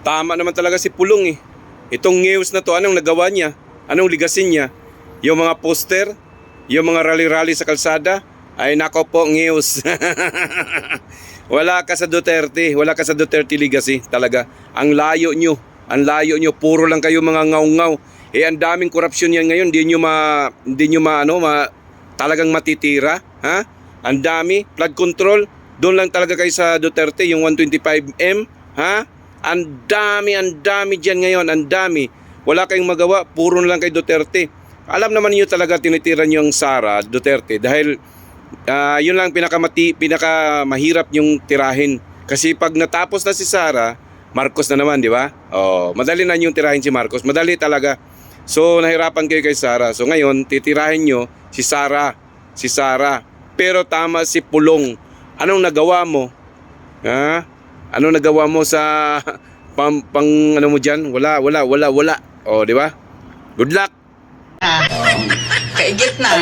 Tama naman talaga si Pulong eh. Itong news na to, anong nagawa niya? Anong ligasin niya? Yung mga poster, yung mga rally-rally sa kalsada, ay nako po, news. Wala ka sa Duterte, wala ka sa Duterte legacy talaga. Ang layo nyo, puro lang kayo mga ngaw-ngaw. Eh ang daming korupsyon yan ngayon, hindi nyo talagang matitira, ha? Ang dami, flood control, doon lang talaga kayo sa Duterte, yung 125M, ha? Ang dami diyan ngayon, ang dami. Wala kayong magawa, puro na lang kay Duterte. Alam naman niyo talaga tinitira niyo ang Sara Duterte dahil yun lang pinakamahirap yung tirahin. Kasi pag natapos na si Sara, Marcos na naman, di ba? Oh, madali na yung tirahin si Marcos, madali talaga. So nahirapan kayo kay Sara. So ngayon titirahin niyo si Sara. Pero tama si Pulong. Anong nagawa mo? Ha? Anong nagawa mo sa ano mo diyan? Wala. Oh, di ba? Good luck. Kaigit na.